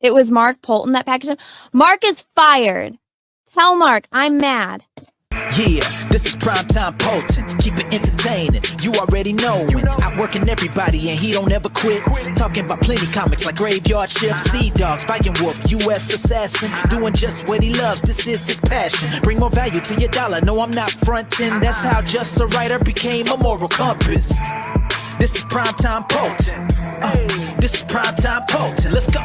It was Mark Poulton that packaged him. Mark is fired. Tell Mark I'm mad. Yeah, this is primetime Poulton. Keep it entertaining. You already know it. Outworking everybody and he don't ever quit. Talking about plenty comics like Graveyard Shift, Sea Dogs, Biking Whoop, U.S. Assassin. Doing just what he loves. This is his passion. Bring more value to your dollar. No, I'm not fronting. That's how Just a Writer became a moral compass. This is primetime Poulton. This is primetime Poulton. Let's go.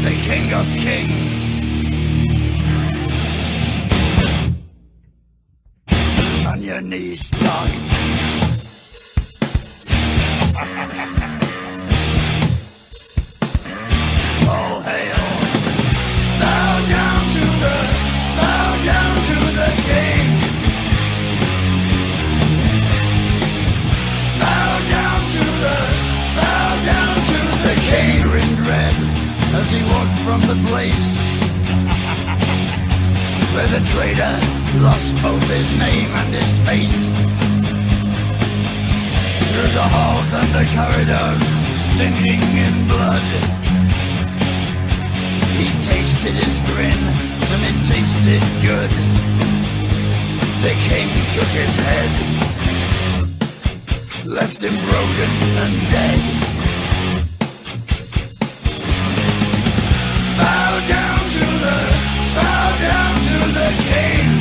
The King of Kings. On your knees, dog. All hail. Bow down to the King. Bow down to the King. Grinned red as he walked from the place where the traitor lost both his name and his face. Through the halls and the corridors, stinking in blood, he tasted his grin, and it tasted good. The king took his head, left him broken and dead. Bow down to the king.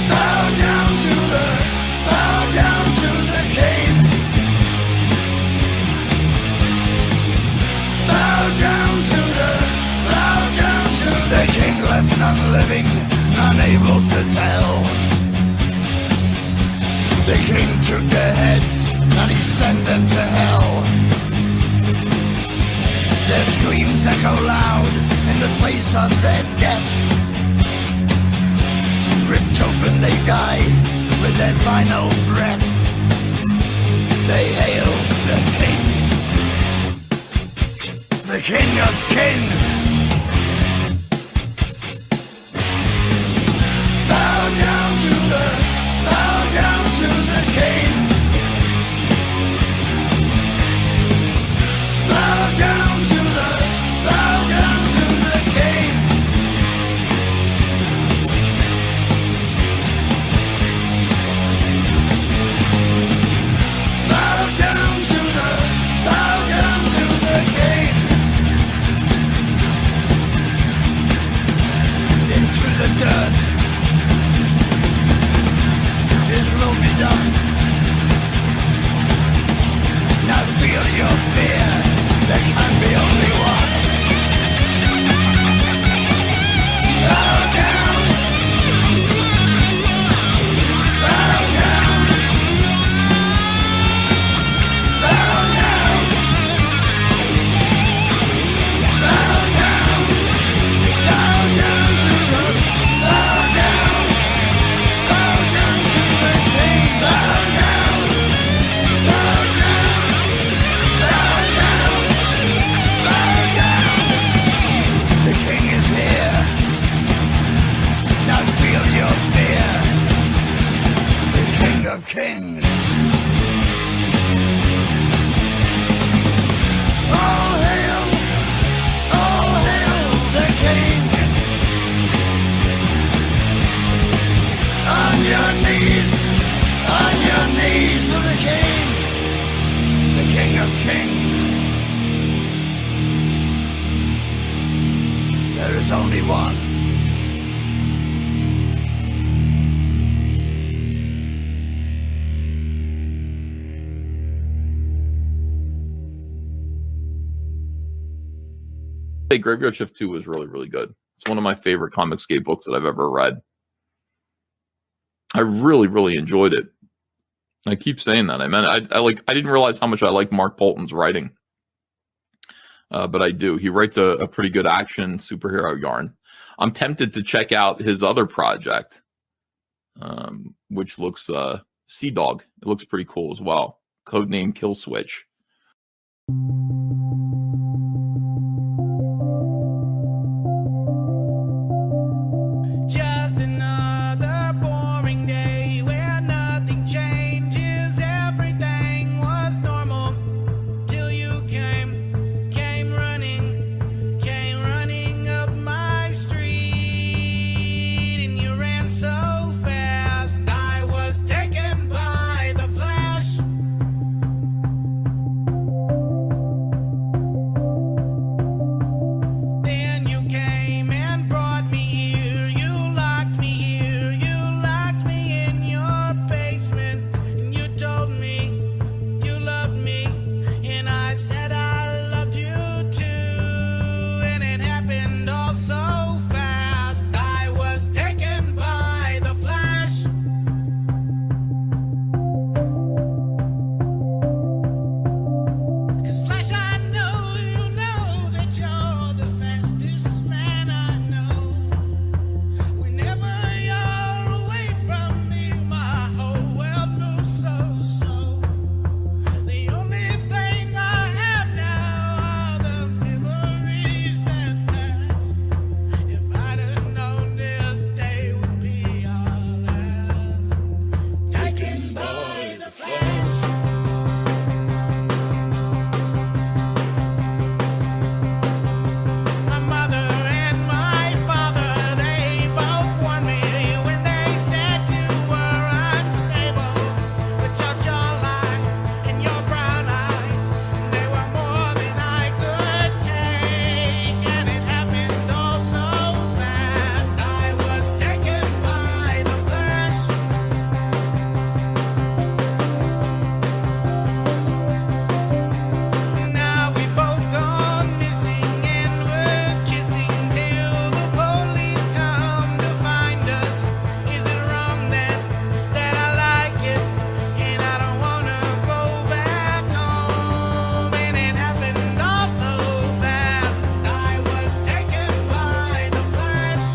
Bow down to the king. Bow down to the king. Left none living, unable to tell. The king took their heads and he sent them to hell. Their screams echo loud in the place of their death. Ripped open they die with their final breath. They hail the King of Kings. Bow down to the king. Bow down to the king. Bow down to the king. Into the dirt. His will be done. Now feel your fear. There can be only one. Bow down. Bow down. Bow down. Bow down. Bow down to the. Bow down. Bow down to the king. Bow down. Bow down. Bow down. Bow down. The king is here. Now feel your fear. The King of Kings. All hail the king. On your knees to the king. The King of Kings. There is only one. Hey, Graveyard Shift 2 was really, really good. It's one of my favorite Comicsgate books that I've ever read. I really, really enjoyed it. I keep saying that. I didn't realize how much I like Mark Poulton's writing. But I do. He writes a pretty good action superhero yarn. I'm tempted to check out his other project, which looks Sea Dog. It looks pretty cool as well. Codename Kill Switch. Just another boring day where nothing changes. Everything was normal till you came running up my street, and you ran so fast. I was taken by the flash. Then you came and brought me here. You locked me here. You locked me in your basement. And you told me you loved me. And I said I loved you too. And it happened all so fast. I was taken by the flash. 'Cause Flash, I know you know that you're the fastest man I know. Whenever you're away from me, my whole world moves so slow. The only thing I have now are the memories that pass. If I'd have known this day would be our last. Taken by the flash. My mother and my father, they both warned me when they said you were unstable. But your jawline and your brown eyes, they were more than I could take. And it happened all so fast. I was taken by the flash. 'Now we both gone missing and we're kissing till the police come to find us. Is it wrong that I like it and I don't wanna go back home? And it happened all so fast. I was taken by the flash.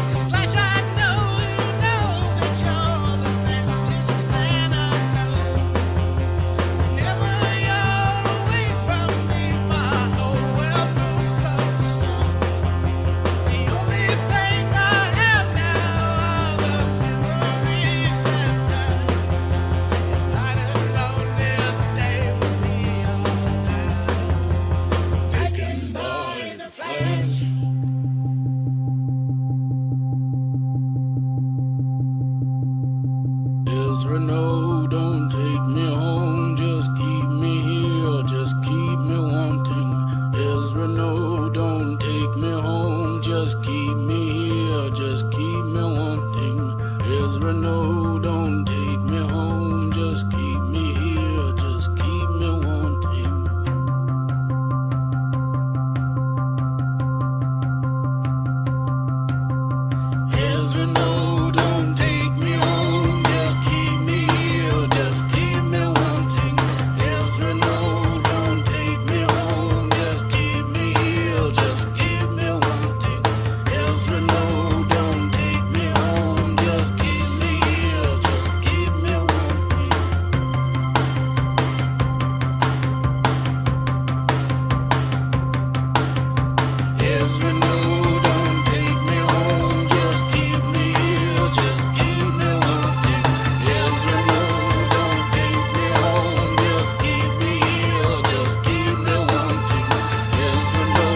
'Cause Flash, I know you know that you're the fastest man I know. Whenever you're away from me, my whole world moves so slow. The only thing I have now are the memories that pass. If I'd have known this day would be all last. Taken by the flash. Ezra, no, don't take me home. Just keep me here, just keep me wanting. Ezra, no, don't take me home. Just keep me here, just keep me wanting. Ezra, no, don't take me home. Just keep me here, just keep me wanting. Ezra, no, don't take me home. Just keep me here, just keep me wanting. Ezra, no, don't take me home. Just keep me here, just keep me wanting. Ezra, no, don't take me home. Just keep me here, just keep me wanting. Ezra, no, don't take me home. Just keep me here, just keep me wanting. Ezra, no, don't take me home. Just keep me here, just keep me wanting. Ezra, no,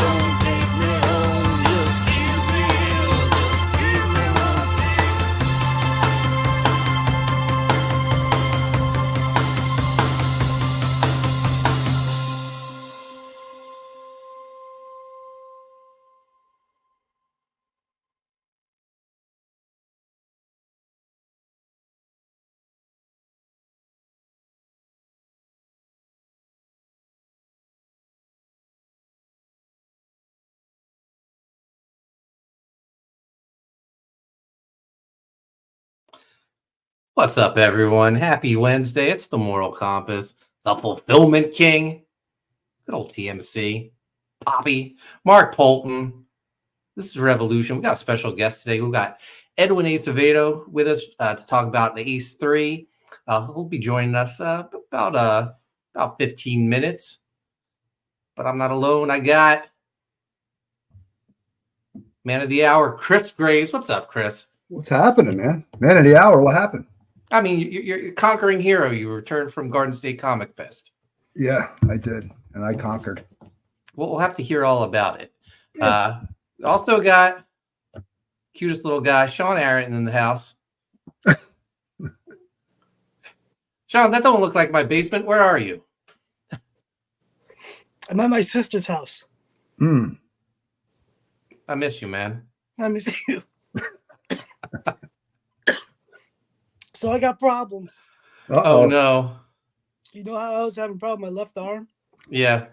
don't take me home. Just keep me here, just keep me wanting. What's up, everyone? Happy Wednesday. It's the Moral Compass, the Fulfillment King, Good old TMC. Poppy. Mark Poulton. This is Revolution. We got a special guest today. We got Edwin Acevedo with us to talk about the Ace 3. He'll be joining us about 15 minutes. But I'm not alone. I got man of the hour, Chris Graves. What's up, Chris? What's happening, man? Man of the hour, what happened? I mean, you're a conquering hero. You returned from Garden State Comic Fest. Yeah, I did. And I conquered. We'll have to hear all about it. Also got cutest little guy, Sean Aaron, in the house. Sean, that don't look like my basement. Where are you? I'm at my sister's house. I miss you, man. I miss you. So I got problems. Oh no. You know how I was having a problem with my left arm? Yeah.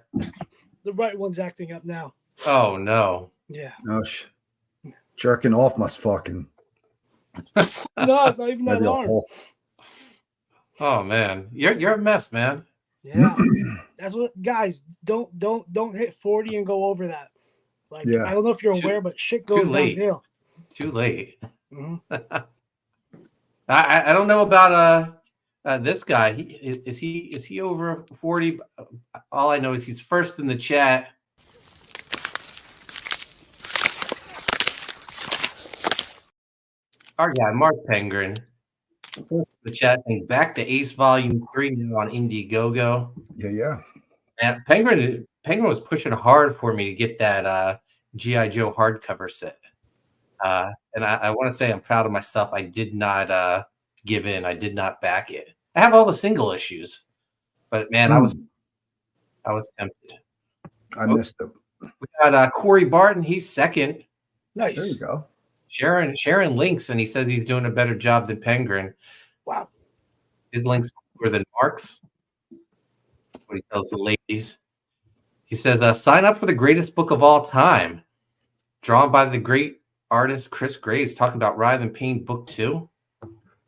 The right one's acting up now. Oh no. Yeah. Oh, jerking off must fucking. No, it's not even that maybe a arm. hole. Oh man. You're a mess, man. Yeah. That's what guys don't hit 40 and go over that. Like Yeah. I don't know if you're aware, but shit goes late. downhill. Too late. Mhm. I don't know about this guy. Is he over 40? All I know is he's first in the chat. Our guy, Mark Penguin. The chat thing back to Ace Volume 3 now on Indiegogo. Yeah. And Penguin was pushing hard for me to get that G.I. Joe hardcover set. And I want to say I'm proud of myself. I did not give in. I did not back it. I have all the single issues, but man, I was tempted. I missed it. We got Corey Barton. He's second. Nice. There you go. Sharon links, and he says he's doing a better job than Penguin. Wow. His links cooler than Mark's. What he tells the ladies. He says, sign up for the greatest book of all time. Drawn by the great artist Chris Graves, talking about Writhe and Pain Book 2.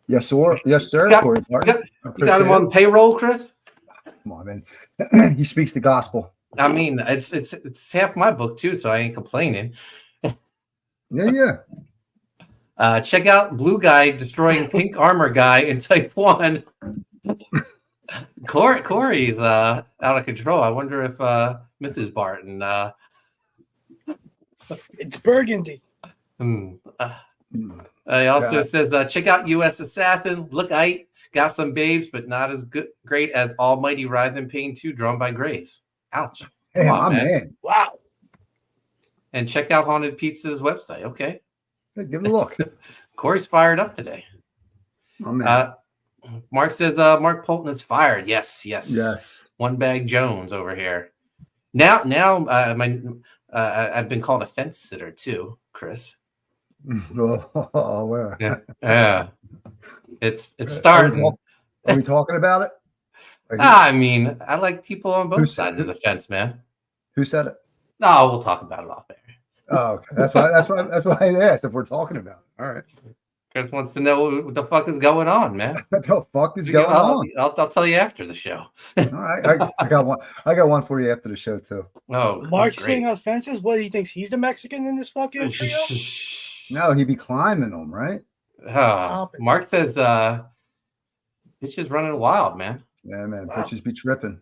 Yes, sir. Yes, sir. Yeah, Corey Barton. You got him on payroll, Chris? Come on, man. He speaks the gospel. I mean, it's half my book too, so I ain't complaining. Yeah. Check out Blue Guy destroying Pink Armor Guy in Type 1. Corey's out of control. I wonder if Mrs. Barton. It's burgundy. He also says, check out U.S. Assassin. Look, I got some babes, but not as great as Almighty Writhe and Pain 2, drawn by Grace. Ouch. Hey, Come on, my man. Wow. And check out Haunted Pizza's website. Okay. Hey, give it a look. Corey's fired up today. My man. Mark says Mark Poulton is fired. Yes. Yes. One Bag Jones over here. Now, I've been called a fence sitter too, Chris. Oh, where? Yeah. It's starting. Are we talking about it? I mean, I like people on both sides of the fence, man. Who said it? No, we'll talk about it off there. Oh, okay. That's why I asked if we're talking about it. All right. Chris wants to know what the fuck is going on, man. What the fuck is going on? I'll tell you after the show. All right. I got one. I got one for you after the show too. Oh, Mark's great. sitting on fences. What, he thinks he's the Mexican in this fucking trio? No, he'd be climbing them, right? Mark says bitches running wild, man. Yeah, man. Wow. Bitches be tripping.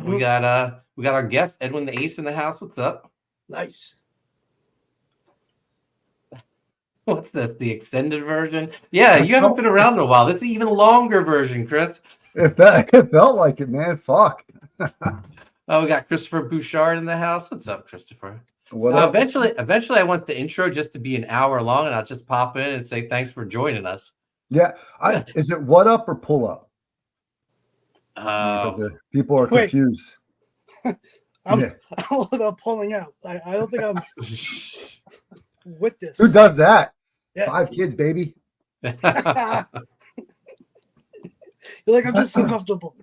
We got our guest Edwin the Ace in the house. What's up? Nice. What's this? The extended version? Yeah, you haven't been around in a while. This is an even longer version, Chris. It felt like it, man. Fuck. Oh, we got Christopher Bouchard in the house. What's up, Christopher? What So up? eventually, I want the intro just to be an hour long, and I'll just pop in and say thanks for joining us. Yeah. Is it what up or pull up? Because people are Wait. confused. I'm Yeah. all about pulling out. I don't think I'm with this. Who does that? Yeah. 5 kids, baby. You're like, I'm just so comfortable.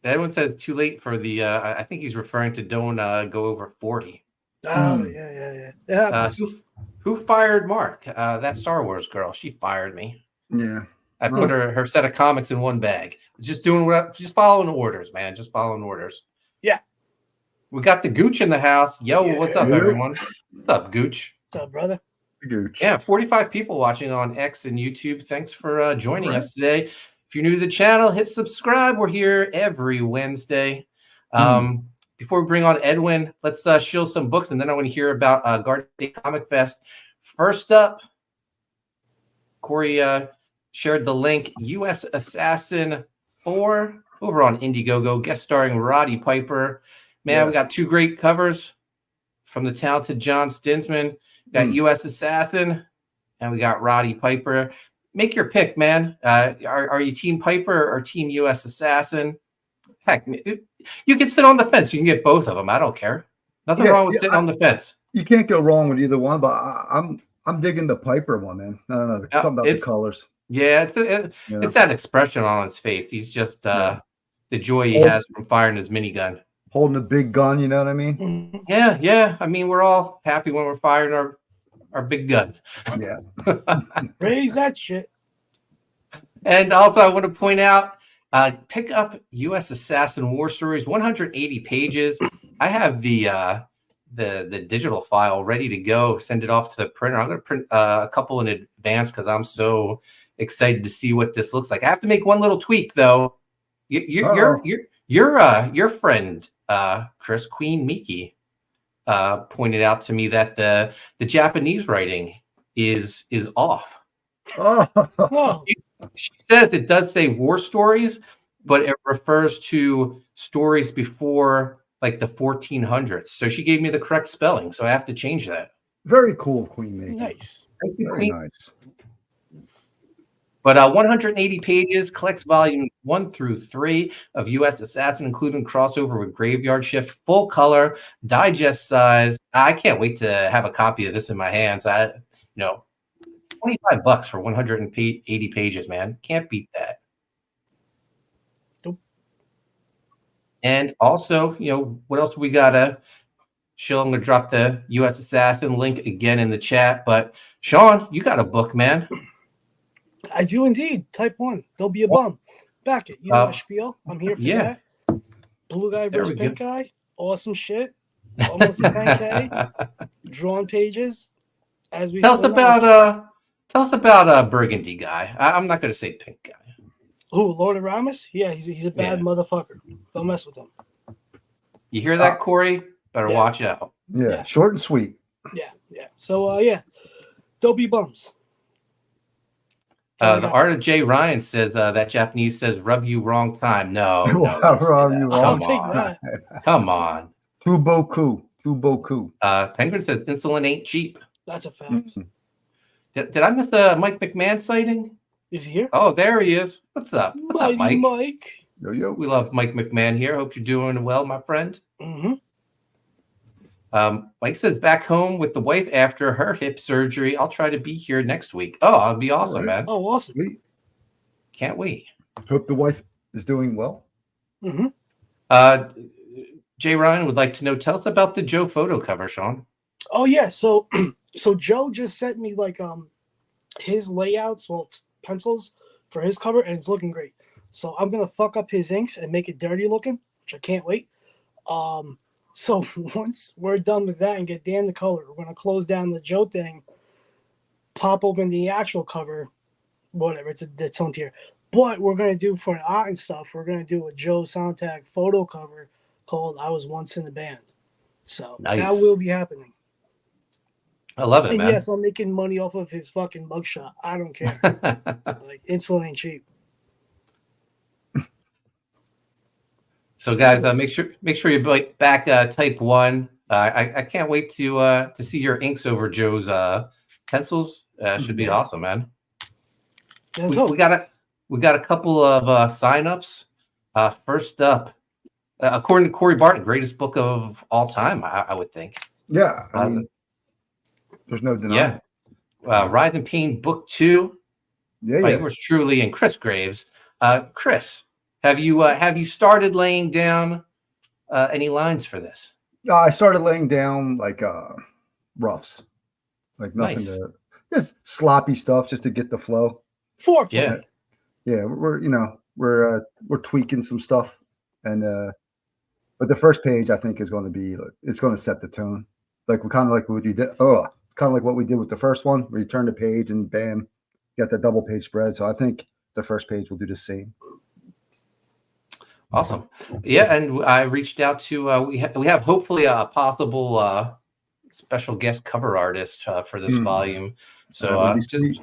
Everyone says too late for the. I think he's referring to don't go over 40. Oh, yeah. Who fired Mark? That Star Wars girl. She fired me. Yeah. I put her set of comics in one bag. Just doing just following orders, man. Just following orders. Yeah. We got the Gooch in the house. Yo, Yeah. what's up, everyone? What's up, Gooch? What's up, brother? Gooch. Yeah, 45 people watching on X and YouTube. Thanks for joining us today. If you're new to the channel, hit subscribe. We're here every Wednesday. Before we bring on Edwin, let's shill some books, and then I want to hear about Garden State Comic Fest. First up, Corey shared the link, U.S. Assassin 4 over on Indiegogo, guest starring Roddy Piper. Man, we got two great covers from the talented John Stinsman. We got U.S. Assassin, and we got Roddy Piper. Make your pick, man. Are you Team Piper or Team U.S. Assassin? Heck, you can sit on the fence. You can get both of them. I don't care. Nothing wrong with sitting on the fence. You can't go wrong with either one, but I'm digging the Piper one, man. I don't know. Something about the colors. Yeah, it's that expression on his face. He's just the joy he has from firing his minigun. Holding a big gun, you know what I mean? Yeah. I mean, we're all happy when we're firing our big gun. Yeah. Raise that shit. And also, I want to point out, pick up U.S. Assassin War Stories, 180 pages. I have the digital file ready to go. Send it off to the printer. I'm going to print a couple in advance because I'm so excited to see what this looks like. I have to make one little tweak though. Your friend Chris Queen Miki pointed out to me that the Japanese writing is off. Oh. She says it does say war stories, but it refers to stories before like the 1400s. So she gave me the correct spelling, so I have to change that. Very cool, Queen Miki. Nice. Thank you, Very Queen. nice. But 180 pages, collects volumes 1 through 3 of U.S. Assassin, including crossover with Graveyard Shift, full color, digest size. I can't wait to have a copy of this in my hands. $25 for 180 pages, man. Can't beat that. Nope. And also, what else do we got? Sean, I'm going to drop the U.S. Assassin link again in the chat. But Sean, you got a book, man. I do indeed. Type 1. Don't be a bum. Back it. You know my spiel. I'm here for that. Blue guy versus pink guy. Awesome shit. Almost a 10K. Drawn pages. As we Tell us about Burgundy guy. I'm not going to say pink guy. Who, Lord of Ramos? Yeah, he's a bad motherfucker. Don't mess with him. You hear that, Corey? Better watch out. Yeah, short and sweet. Yeah. So, don't be bums. The Art of J. Ryan says that Japanese says rub you wrong time. No. Rub you wrong. Come on. Tu boku. Penguin says insulin ain't cheap. That's a fact. Did I miss a Mike McMahon sighting? Is he here? Oh, there he is. What's up? What's up, Mike? Yo. We love Mike McMahon here. Hope you're doing well, my friend. Mm-hmm. Mike says back home with the wife after her hip surgery. I'll try to be here next week. Oh, I'll be awesome, man. Oh, awesome. Sweet. Can't wait. Hope the wife is doing well. Mm-hmm. Jay Ryan would like to know, tell us about the Joe photo cover, Sean. Oh, yeah. So Joe just sent me like his layouts, pencils for his cover, and it's looking great. So I'm gonna fuck up his inks and make it dirty looking, which I can't wait. So once we're done with that and get Dan the color, we're gonna close down the Joe thing, pop open the actual cover, whatever, it's its own tier. But we're gonna do for an art and stuff, we're gonna do a Joe Sontag photo cover called "I Was Once in a Band." So that will be happening. I love it, and man. yes, I'm making money off of his fucking mugshot. I don't care. Like insulin ain't cheap. So, guys, make sure you back type 1. I can't wait to see your inks over Joe's pencils. Should be awesome, man. We got a couple of signups. First up, according to Corey Barton, greatest book of all time, I would think. Yeah, I mean, there's no denying. Yeah, Writhe in Pain Book 2. Yeah. Yours truly and Chris Graves. Chris, have you started laying down any lines for this? I started laying down like roughs, like nothing Nice. just sloppy stuff just to get the flow. Foreplay. Yeah. Yeah, we're tweaking some stuff, and but the first page I think is going to be it's going to set the tone, like we kind of like what you did. Oh, kind of like what we did with the first one, where you turn the page and bam, you got the double page spread. So I think the first page will do the same. Awesome. Yeah, and I reached out to we have hopefully a possible special guest cover artist for this volume. So just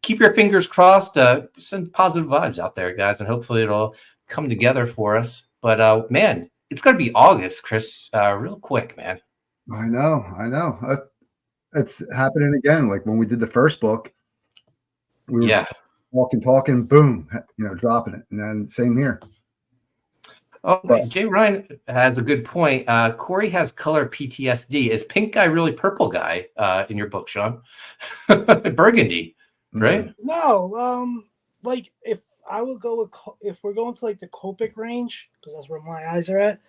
keep your fingers crossed. Send positive vibes out there, guys, and hopefully it'll come together for us. But man, it's gonna be August, Chris. Real quick, man. I know. It's happening again. Like when we did the first book, we were talking, boom, dropping it, and then same here. Oh, Jay Ryan has a good point. Corey has color PTSD. Is pink guy really purple guy in your book, Sean? Burgundy, right? No, like if I would go with if we're going to like the Copic range, because that's where my eyes are at.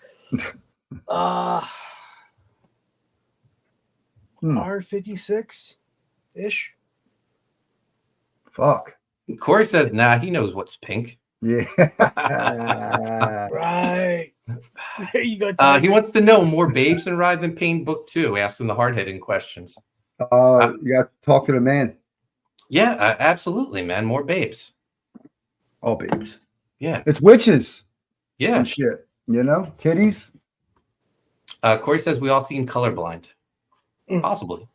R56 ish. Fuck. Corey says, nah, he knows what's pink. Yeah. Right. There you go. He wants to know more babes in Ride Than Pain book 2. Ask him the hard-hitting questions. You got to talk to the man. Yeah, absolutely, man. More babes. All babes. Yeah. It's witches. Yeah. And shit. Titties. Corey says we all seem colorblind. Possibly.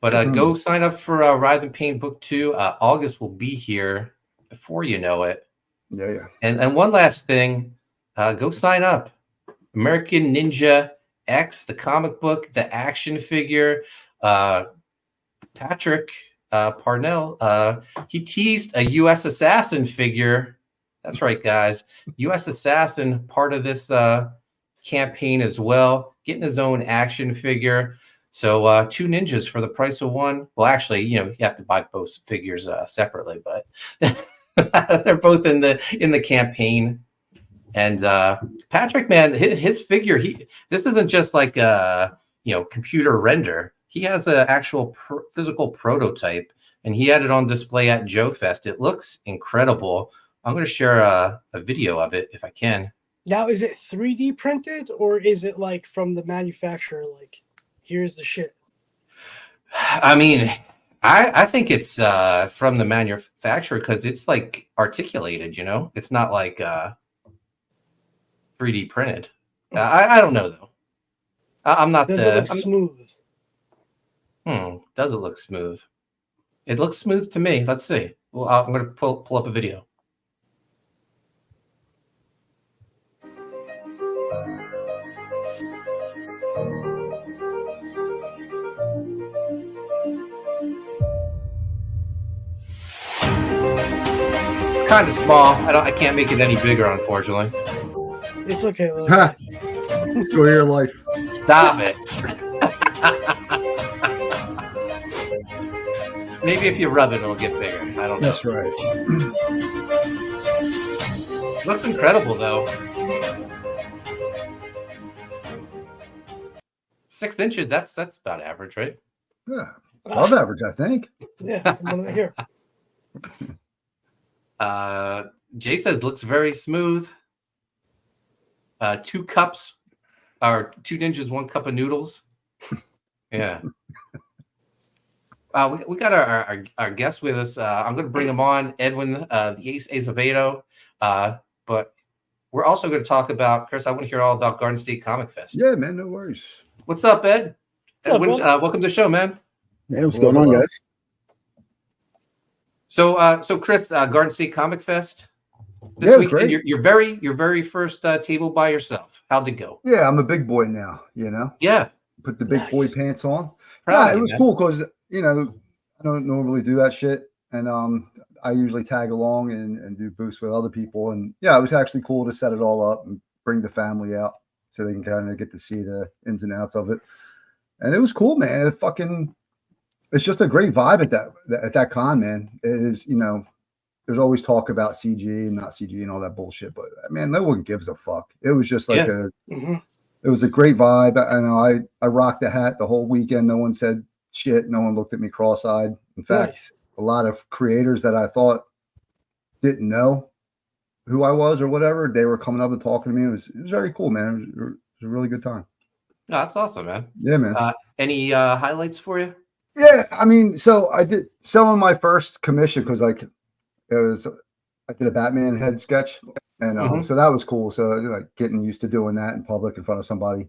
But go sign up for Ride Than Pain book 2. August will be here before you know it. Yeah. And one last thing, go sign up. American Ninja X, the comic book, the action figure. Patrick Parnell, he teased a U.S. Assassin figure. That's right, guys. U.S. Assassin, part of this campaign as well, getting his own action figure. So 2 ninjas for the price of 1. Well, actually, you have to buy both figures separately, but they're both in the campaign. And Patrick, man, his figure, this isn't just like a computer render. He has an actual physical prototype, and he had it on display at Joe Fest. It looks incredible. I'm going to share a video of it if I can. Now, is it 3D printed, or is it like from the manufacturer? Like, here's the shit. I mean, I think it's from the manufacturer because it's like articulated. It's not like 3D printed. I don't know though. I'm not. Does it look smooth? Does it look smooth? It looks smooth to me. Let's see. Well, I'm going to pull up a video. It's kind of small. I can't make it any bigger, unfortunately. It's okay. Enjoy your life. Stop it. Maybe if you rub it, it'll get bigger. I don't know. That's right. Looks incredible, though. 6 inches. That's about average, right? Yeah, above average, I think. Yeah, here. Jay says looks very smooth. 2 cups, or 2 ninjas, 1 cup of noodles. Yeah. We got our guest with us. I'm going to bring him on, Edwin, the Acevedo. But we're also going to talk about, Chris, I want to hear all about Garden State Comic Fest. Yeah, man, no worries. What's up, Ed? What's up, welcome to the show, man. Hey, what's going on, guys? So Chris, Garden State Comic Fest. This weekend, great. Your very first table by yourself. How'd it go? Yeah, I'm a big boy now, Yeah. Put the big boy pants on. Proud it was cool because, I don't normally do that shit. And I usually tag along and do booths with other people. And yeah, it was actually cool to set it all up and bring the family out so they can kind of get to see the ins and outs of it. And it was cool, man. It's just a great vibe at that con, man. It is, there's always talk about CG and not CG and all that bullshit, but man, no one gives a fuck. It was just like it was a great vibe. I know I rocked the hat the whole weekend. No one said shit. No one looked at me cross-eyed. In fact, a lot of creators that I thought didn't know who I was or whatever, they were coming up and talking to me. It was very cool, man. It was a really good time. Oh, that's awesome, man. Yeah, man. Any highlights for you? Yeah, I mean, so I did selling my first commission because I did a Batman head sketch, and so that was cool. So like getting used to doing that in public in front of somebody,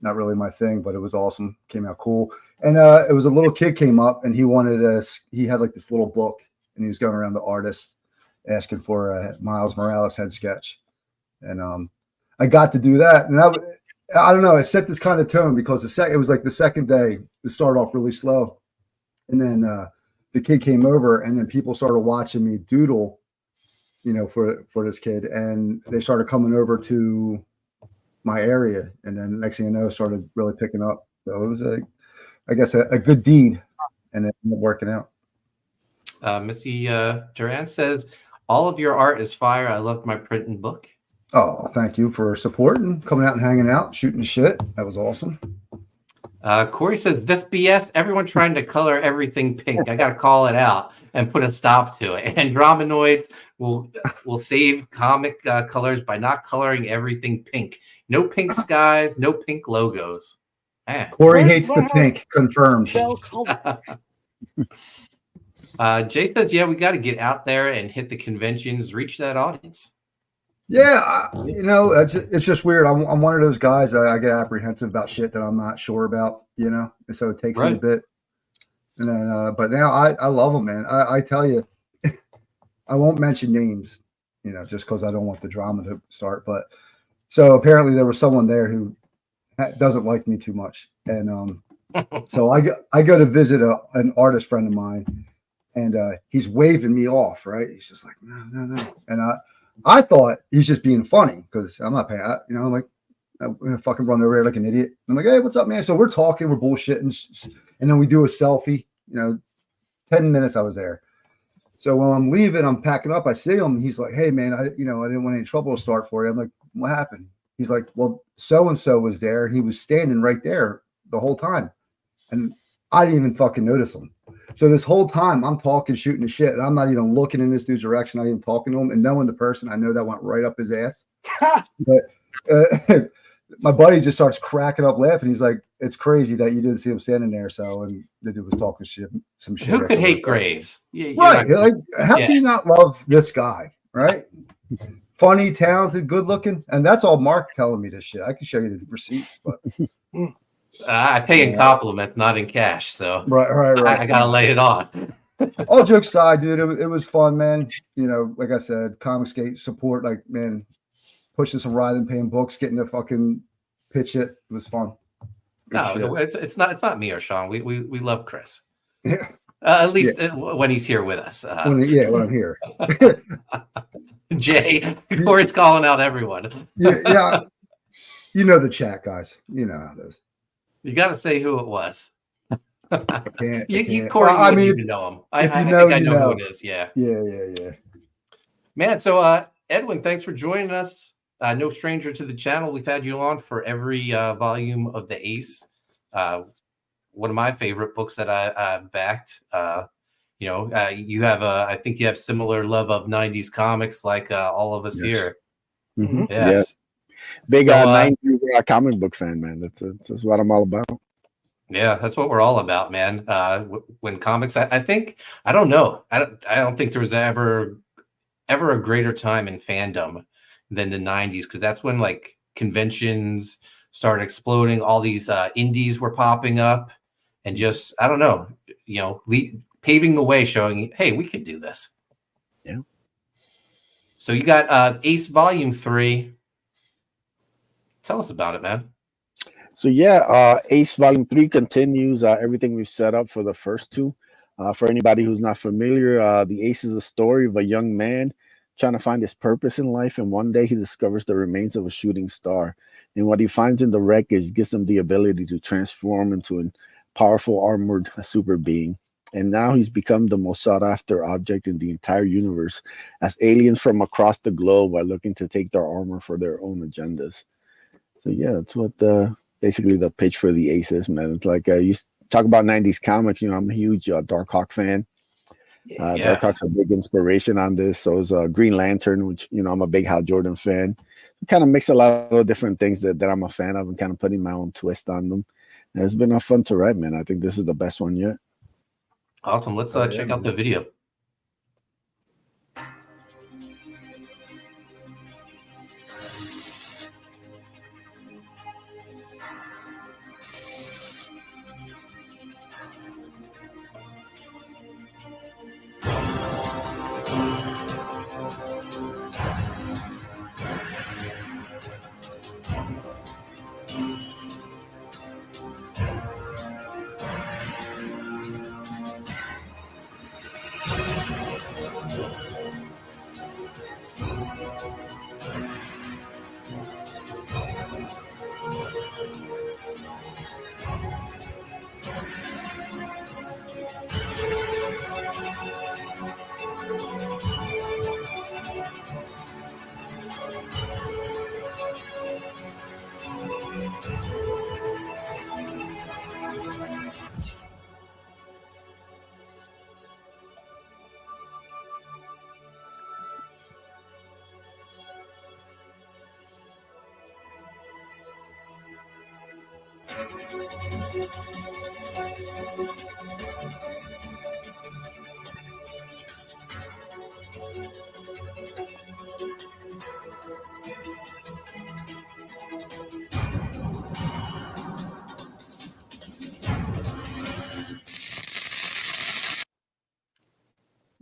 not really my thing, but it was awesome. Came out cool. And it was a little kid came up and he wanted us. He had like this little book, and he was going around the artists asking for a Miles Morales head sketch, and I got to do that, and I don't know. It set this kind of tone because it was like the second day. It started off really slow, and then the kid came over, and then people started watching me doodle, for this kid, and they started coming over to my area, and then next thing you know, started really picking up. So it was I guess a good deed, and it ended up working out. Missy Duran says, all of your art is fire. I loved my print and book. Oh, thank you for supporting, coming out and hanging out, shooting shit. That was awesome. Corey says, this BS, everyone trying to color everything pink. I got to call it out and put a stop to it. Andromenoids will save comic colors by not coloring everything pink. No pink skies, no pink logos. Man. Corey hates the pink, confirmed. Jay says, yeah, we got to get out there and hit the conventions, reach that audience. Yeah, it's just weird. I'm one of those guys. I get apprehensive about shit that I'm not sure about, and so it takes me a bit. And then, but now I love them, man. I tell you, I won't mention names, just because I don't want the drama to start. But so apparently there was someone there who doesn't like me too much, and so I go to visit an artist friend of mine, and he's waving me off. Right? He's just like, no, and I thought he's just being funny because I'm not paying. I'm like, I fucking run over here like an idiot. I'm like, hey, what's up, man? So we're talking, we're bullshitting, and then we do a selfie. 10 minutes I was there. So when I'm leaving, I'm packing up. I see him. He's like, hey, man, I didn't want any trouble to start for you. I'm like, what happened? He's like, well, so and so was there. He was standing right there the whole time, and I didn't even fucking notice him. So this whole time I'm talking, shooting the shit, and I'm not even looking in this dude's direction. I'm not even talking to him, and knowing the person, I know that went right up his ass. But my buddy just starts cracking up laughing. He's like, "It's crazy that you didn't see him standing there." So, and the dude was talking some shit. Who could hate Graves? Right? Like, how can you not love this guy? Right? Funny, talented, good looking, and that's all Mark telling me this shit. I can show you the receipts, but. I pay in compliments, not in cash. So right. I gotta lay it on. All jokes aside, dude, it was fun, man. Like I said, Comicsgate support, like, man, pushing some writhing pain books, getting to fucking pitch it. It was fun. No, it's not me or Sean. We love Chris. Yeah. At least when he's here with us. When I'm here. Jay, Corey's calling out everyone. Yeah. The chat, guys. You know how it is. You got to say who it was. I can't. Corey, I mean, you know him. I think I know who it is. Yeah. Yeah. Man, so Edwin, thanks for joining us. No stranger to the channel. We've had you on for every volume of the Ace. One of my favorite books that I backed. You have I think you have similar love of 90s comics like all of us here. Mm-hmm. Yes. Yeah. Big 90s comic book fan, man. That's what I'm all about. Yeah, that's what we're all about, man. When comics, I think, I don't know. I don't think there was ever a greater time in fandom than the 90s, because that's when like conventions started exploding. All these indies were popping up, and just, I don't know, paving the way, showing, hey, we could do this. Yeah. So you got Ace Volume 3. Tell us about it, man. So yeah, Ace Volume 3 continues everything we've set up for the first two. For anybody who's not familiar, the Ace is a story of a young man trying to find his purpose in life, and one day he discovers the remains of a shooting star. And what he finds in the wreckage gives him the ability to transform into a powerful armored super being. And now he's become the most sought-after object in the entire universe, as aliens from across the globe are looking to take their armor for their own agendas. So yeah, that's what basically the pitch for the Ace is, man. It's like you talk about 90s comics. I'm a huge Dark Hawk fan, Yeah. Darkhawk's a big inspiration on this. So is Green Lantern, which I'm a big Hal Jordan fan. Kind of mix a lot of different things that I'm a fan of and kind of putting my own twist on them. And it's been fun to read, man. I think this is the best one yet. Awesome. Let's check out the video.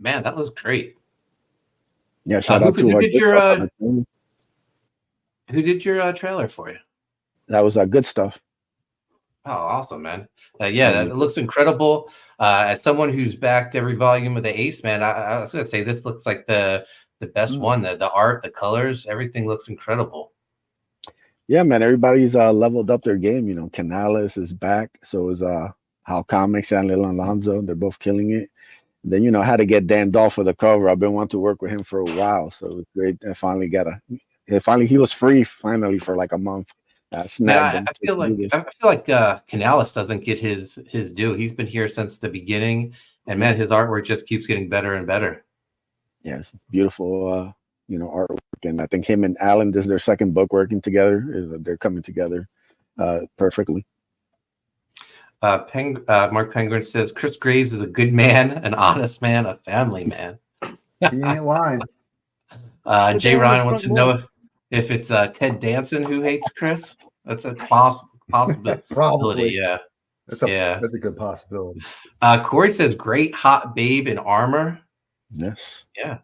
Man, that was great. Yeah, shout out to who our did good your stuff on the team. who did your trailer for you? That was good stuff. Oh, awesome, man. Yeah, it looks incredible. As someone who's backed every volume of the Ace, man, I was gonna say this looks like the best one. The art, the colors, everything looks incredible. Yeah, man, everybody's leveled up their game. Canales is back, so is Hal Comics and Lil Alonso. They're both killing it. Then I had to get Dan Dahl for the cover. I've been wanting to work with him for a while, so it was great. I finally he was free finally for like a month. I feel like Canales doesn't get his due. He's been here since the beginning, and man, his artwork just keeps getting better and better. Yes, beautiful artwork, and I think him and Alan, this is their second book working together. They're coming together perfectly. Mark Penguin says Chris Graves is a good man, an honest man, a family man. He ain't lying. Jay Ryan wants to know if it's Ted Danson who hates Chris. That's a possibility. Probably. Yeah. That's a good possibility. Corey says great hot babe in armor. Yes. Yeah.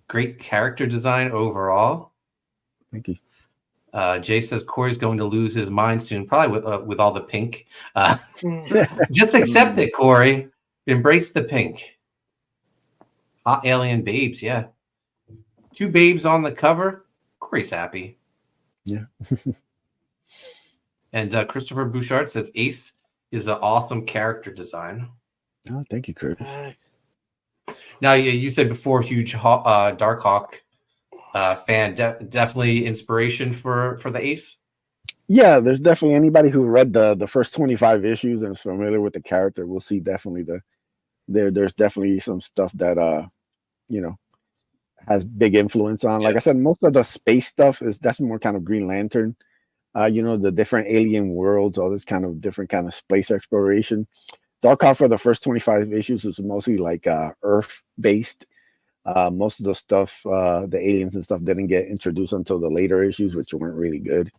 Great character design overall. Thank you. Jay says Corey's going to lose his mind soon, probably with all the pink. Just accept it, Corey. Embrace the pink. Hot alien babes, yeah. 2 babes on the cover. Corey's happy. Yeah. And Christopher Bouchard says Ace is an awesome character design. Oh, thank you, Kurt. Nice. Now, you said before, huge Darkhawk fan, definitely inspiration for the Ace. Yeah, there's definitely anybody who read the first 25 issues and is familiar with the character will see definitely there's definitely some stuff that has big influence on. Like I said, most of the space stuff that's more kind of Green Lantern. The different alien worlds, all this kind of different kind of space exploration. Darkhawk for the first 25 issues was mostly like Earth based. Most of the stuff, the aliens and stuff, didn't get introduced until the later issues, which weren't really good.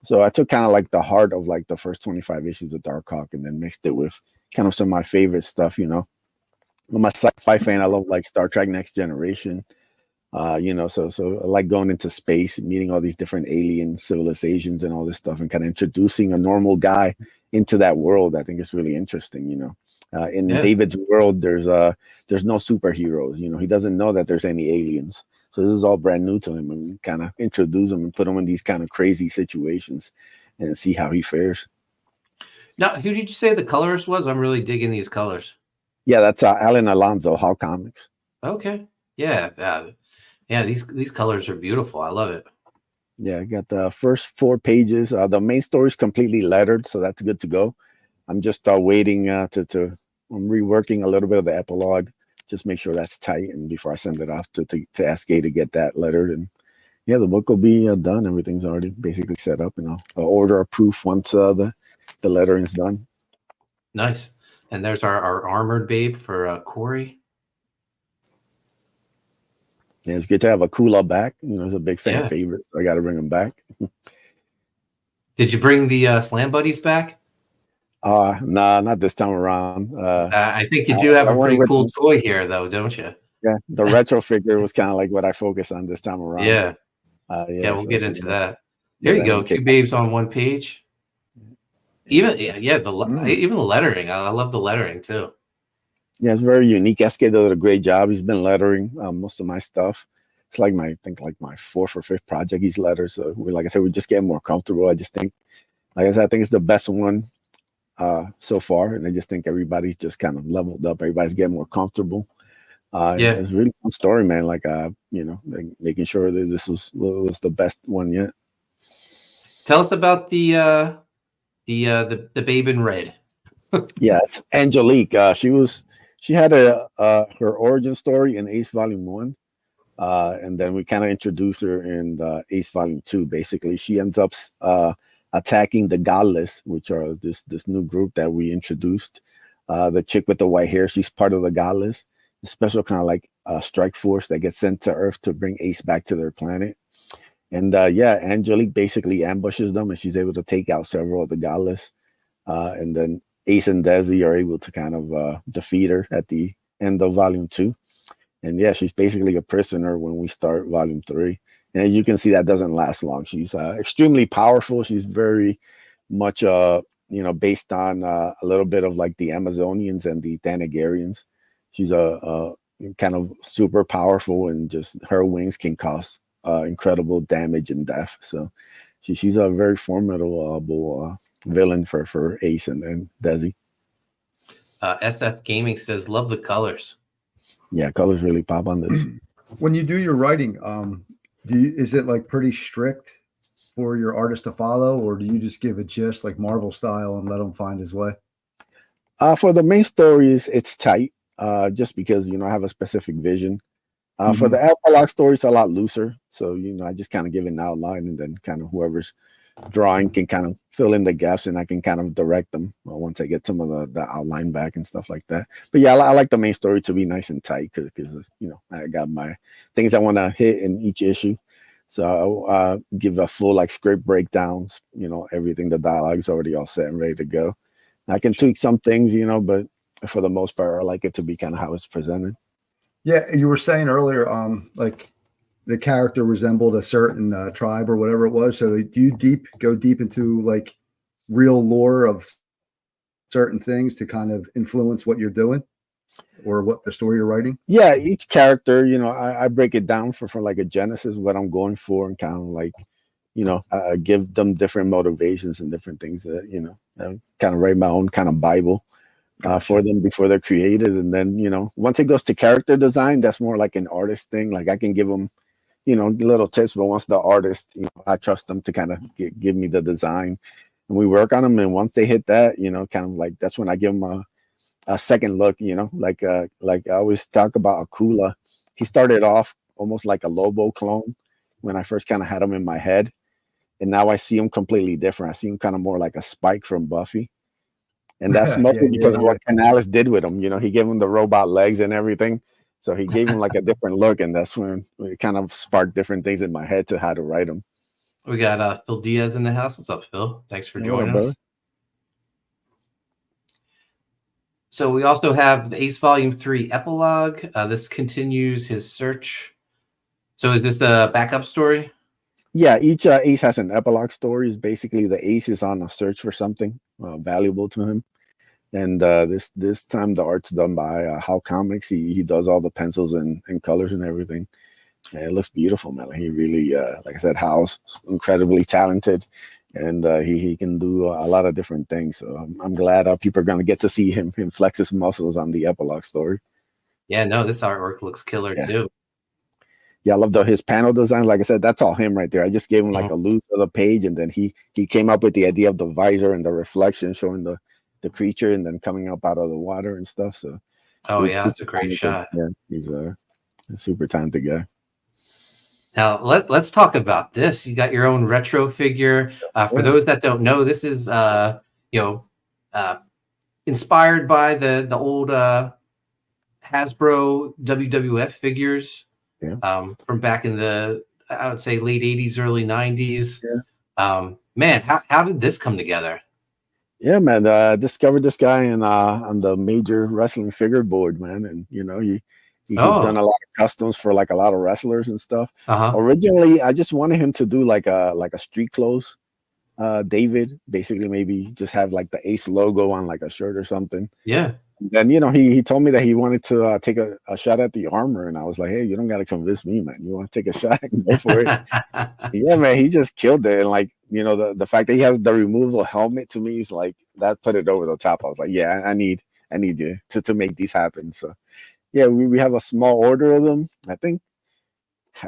So I took kind of like the heart of like the first 25 issues of Darkhawk and then mixed it with kind of some of my favorite stuff. I'm a sci-fi fan. I love like Star Trek Next Generation. So I like going into space, meeting all these different alien civilizations and all this stuff, and kind of introducing a normal guy into that world. I think it's really interesting. In David's world, there's no superheroes. He doesn't know that there's any aliens, so this is all brand new to him, and kind of introduce him and put him in these kind of crazy situations and see how he fares. Now, who did you say the colorist was? I'm really digging these colors. Yeah, that's Alan Alonso, Hal Comics. Okay, yeah. Yeah, these colors are beautiful. I love it. Yeah, I got the first 4 pages. The main story is completely lettered, so that's good to go. I'm just waiting to I'm reworking a little bit of the epilogue, just make sure that's tight, and before I send it off to SK to get that lettered. And yeah, the book will be done. Everything's already basically set up, and I'll order a proof once the lettering's done. Nice. And there's our armored babe for Corey. Yeah, it's good to have a Kula back. You know, he's a big fan favorite, so I got to bring him back. Did you bring the Slam Buddies back? Nah, not this time around. I think you do have a pretty cool toy here, though, don't you? Yeah, the retro figure was kind of like what I focused on this time around. Yeah. We'll get into that. There you go. Two babes on one page. Even the lettering. I love the lettering too. Yeah, it's very unique. SK did a great job. He's been lettering most of my stuff. It's like my fourth or fifth project he's lettered. So like I said, we're just getting more comfortable. I just think, like I said, I think it's the best one so far, and I just think everybody's just kind of leveled up. Everybody's getting more comfortable. It's a really fun story, man. Like like making sure that this was the best one yet. Tell us about the babe in red. Yeah, it's Angelique. She had her origin story in Ace Volume 1, and then we kind of introduced her in Ace Volume 2. Basically, she ends up attacking the Godless, which are this new group that we introduced. The chick with the white hair, she's part of the Godless, a special kind of like strike force that gets sent to Earth to bring Ace back to their planet. And Angelique basically ambushes them, and she's able to take out several of the Godless. And then Ace and Desi are able to kind of defeat her at the end of Volume 2. And yeah, she's basically a prisoner when we start Volume 3. And as you can see, that doesn't last long. She's extremely powerful. She's very much, based on a little bit of like the Amazonians and the Thanagarians. She's a kind of super powerful, and just her wings can cause incredible damage and death. So she's a very formidable villain for Ace and Desi. SF Gaming says, love the colors. Yeah, colors really pop on this. When you do your writing, is it like pretty strict for your artist to follow, or do you just give a gist like Marvel style and let him find his way? For the main stories, it's tight, just because I have a specific vision. For the epilogue story, it's a lot looser. So I just kind of give an outline, and then kind of whoever's drawing can kind of fill in the gaps, and I can kind of direct them once I get some of the outline back and stuff like that. But yeah, I like the main story to be nice and tight, because I got my things I want to hit in each issue. So I'll give a full like script breakdowns, everything. The dialogue's already all set and ready to go. I can tweak some things, but for the most part, I like it to be kind of how it's presented. Yeah, you were saying earlier, like the character resembled a certain tribe or whatever it was. So do you go deep into like real lore of certain things to kind of influence what you're doing or what the story you're writing? Yeah, each character, I break it down for like a genesis, what I'm going for, and kind of like, I give them different motivations and different things that, I kind of write my own kind of Bible for them before they're created. And then, once it goes to character design, that's more like an artist thing. Like I can give them, little tips, but once the artist, I trust them to kind of give me the design, and we work on them. And once they hit that, kind of like, that's when I give them a second look, like I always talk about Akula. He started off almost like a Lobo clone when I first kind of had him in my head. And now I see him completely different. I see him kind of more like a Spike from Buffy. And that's mostly because of what Canales did with him. He gave him the robot legs and everything. So he gave him like a different look, and that's when it kind of sparked different things in my head to how to write him. We got Phil Diaz in the house. What's up, Phil? Thanks for joining us. So we also have the Ace Volume 3 epilogue. This continues his search. So is this a backup story? Yeah, each Ace has an epilogue story. It's basically the Ace is on a search for something valuable to him. And this time the art's done by How Comics. He does all the pencils and colors and everything. And it looks beautiful, man. He really, like I said, Hal's incredibly talented, and he can do a lot of different things. So I'm glad people are going to get to see him flex his muscles on the epilogue story. Yeah, no, this artwork looks killer too. Yeah, I love his panel design. Like I said, that's all him right there. I just gave him like a loose of the page, and then he came up with the idea of the visor and the reflection showing the the creature and then coming up out of the water and stuff. So Oh he's yeah, that's a super great talented. shot. Yeah, he's a super talented guy. Now let's talk about this. You got your own retro figure. For Yeah. those that don't know, this is you know inspired by the old Hasbro WWF figures Yeah. from back in the, I would say, late 80s, early 90s. Yeah. Man, how did this come together? Yeah, man. Discovered this guy in on the major wrestling figure board, man, and you know he's done a lot of customs for like a lot of wrestlers and stuff. Originally, I just wanted him to do like a street clothes. David, basically maybe just have like the Ace logo on like a shirt or something. Yeah. And then you know he told me that he wanted to take a shot at the armor, and I was like, hey, you don't got to convince me, man. You want to take a shot? Go for it. Yeah, man, he just killed it. And like, you know, the fact that he has the removable helmet to me is like that put it over the top. I was like, yeah, I need you to make these happen. So yeah, we have a small order of them. I think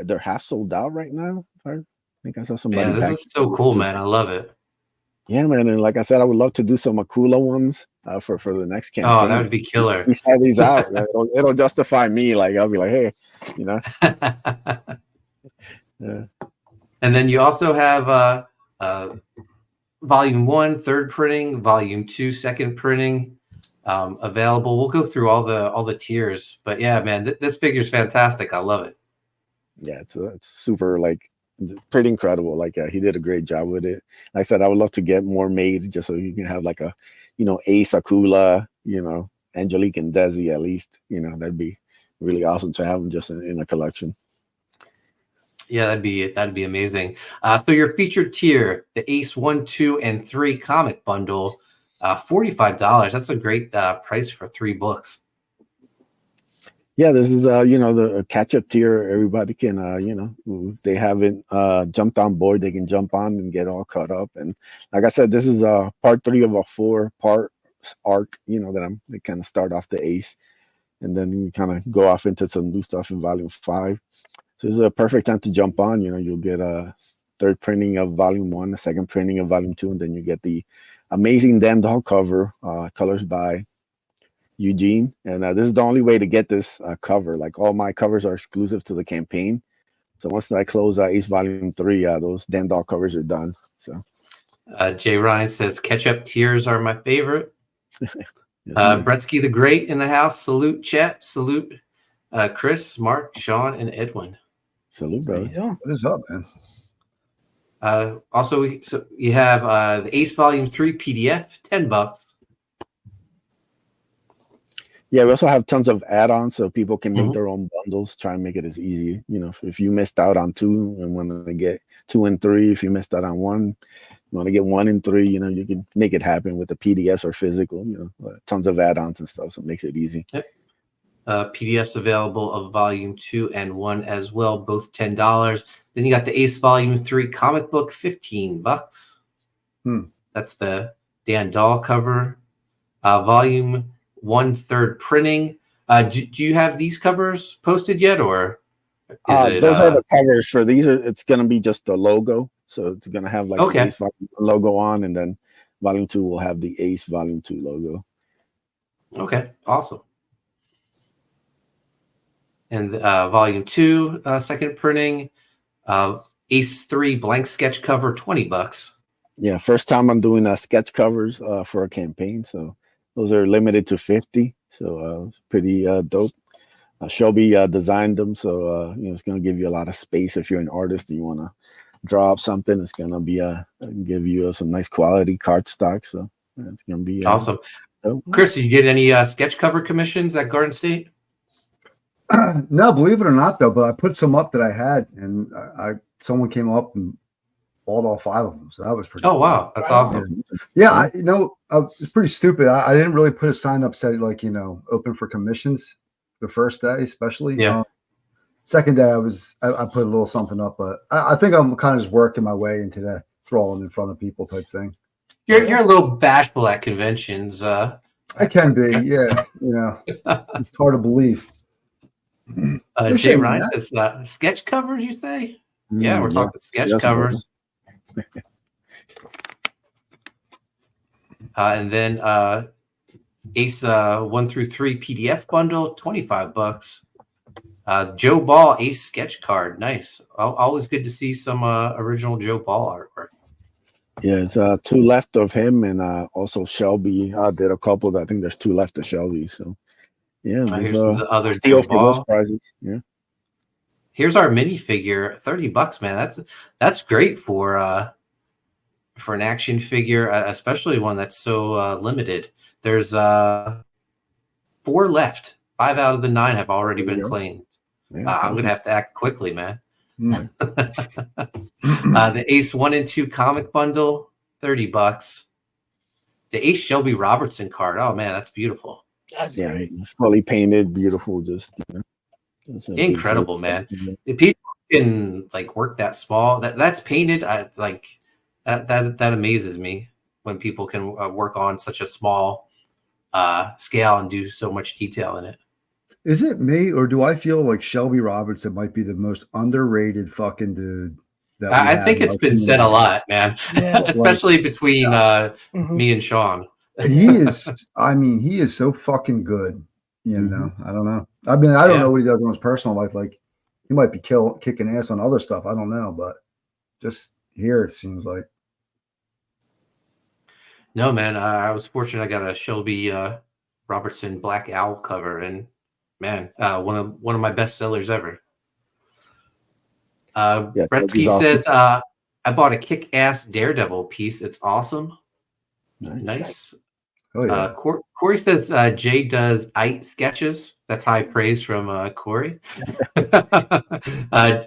they're half sold out right now. I think I saw somebody. Yeah, this is so cool, man. I love it. Yeah, man, and like I said, I would love to do some Akula ones for the next campaign. Oh, that would be killer. We sell these out. It'll justify me. Like I'll be like, hey, you know. Yeah. And then you also have volume 1, third printing, volume 2, second printing available. We'll go through all the tiers, but yeah, man, this figure's fantastic. I love it. Yeah, it's super like pretty incredible. Like he did a great job with it. Like I said, I would love to get more made just so you can have like a, you know, Ace, Akula, you know, Angelique and Desi at least. You know, that'd be really awesome to have them just in a collection. Yeah, that'd be amazing. So your featured tier, the Ace 1, 2, and 3 comic bundle, $45. That's a great price for 3 books. Yeah, this is you know, the catch-up tier. Everybody can you know, they haven't jumped on board, they can jump on and get all caught up. And like I said, this is part 3 of a 4-part arc, you know, that they kind of start off the Ace and then you kind of go off into some new stuff in volume 5. So this is a perfect time to jump on. You know, you'll get a third printing of volume 1, a second printing of volume 2, and then you get the amazing Dan Doll cover, colors by Eugene. And this is the only way to get this cover. Like all my covers are exclusive to the campaign. So once I close Ace volume 3, those Dan Doll covers are done. So Jay Ryan says catch-up tiers are my favorite. Yes, Bretsky the Great in the house. Salute, chat. Salute, Chris, Mark, Sean, and Edwin. Salute, brother. Yeah. What is up, man? Also, so you have the Ace Volume 3 PDF, $10. Yeah, we also have tons of add-ons so people can make their own bundles, try and make it as easy. You know, if you missed out on 2 and want to get 2 and 3, if you missed out on 1, you want to get 1 and 3, you know, you can make it happen with the PDFs or physical, you know, tons of add-ons and stuff. So it makes it easy. Yep. PDFs available of Volume 2 and 1 as well, both $10. Then you got the Ace Volume 3 comic book, $15. That's the Dan Doll cover. Volume 1 third printing. Do you have these covers posted yet, or those are the covers for these? It's going to be just the logo, so it's going to have like the Ace Volume logo on, and then Volume 2 will have the Ace Volume 2 logo. Okay, awesome. And Volume 2 second printing, Ace 3 blank sketch cover, $20. Yeah, first time I'm doing sketch covers for a campaign, so those are limited to 50. So it's pretty dope. Shelby designed them, so you know, it's going to give you a lot of space if you're an artist and you want to draw up something. It's going to be give you some nice quality cardstock. So it's going to be awesome. Dope. Chris, did you get any sketch cover commissions at Garden State? No, believe it or not, though, but I put some up that I had, and someone came up and bought all 5 of them. So that was pretty. Oh, cool. Wow, that's awesome. Yeah, you know, it's pretty stupid. I didn't really put a sign up said like, you know, open for commissions the first day, especially. Yeah. Second day, I put a little something up, but I think I'm kind of just working my way into that drawing in front of people type thing. You're a little bashful at conventions. I can be, yeah. You know, it's hard to believe. Jay Ryan says sketch covers, you say? Yeah, we're talking sketch covers. And then Ace 1 through 3 PDF bundle, $25. Joe Ball Ace sketch card, nice. Always good to see some original Joe Ball artwork. Yeah, it's 2 left of him, and also Shelby did a couple. I think there's 2 left of Shelby. So yeah, Here's there's the other steal Joe for those Ball. prizes. Yeah. Here's our minifigure, $30, man. That's great for an action figure, especially one that's so limited. There's 4 left. 5 out of the 9 have already been claimed. Yeah, I'm gonna have to act quickly, man. Mm. The Ace 1 and 2 comic bundle, $30. The Ace Shelby Robertson card. Oh man, that's beautiful. That's Yeah, great. fully painted, beautiful, just just a big Incredible, flip. man. If people can like work that small, that's painted. That amazes me when people can work on such a small scale and do so much detail in it. Is it me, or do I feel like Shelby Robertson might be the most underrated fucking dude? That we I have think in it's our been said a community? lot, man. Yeah. Especially between Mhm. me and Sean. He is. I mean, he is so fucking good. You know, I don't know. I mean, I don't Yeah. know what he does in his personal life. Like, he might be kicking ass on other stuff. I don't know, but just here it seems like. No, man, I was fortunate. I got a Shelby Robertson Black Owl cover, and man, one of my best sellers ever. Yeah, Bretsky Shelby's says, I bought a kick-ass Daredevil piece. It's awesome. Nice. Nice. Oh yeah. Corey says Jay does sketches. That's high praise from Corey.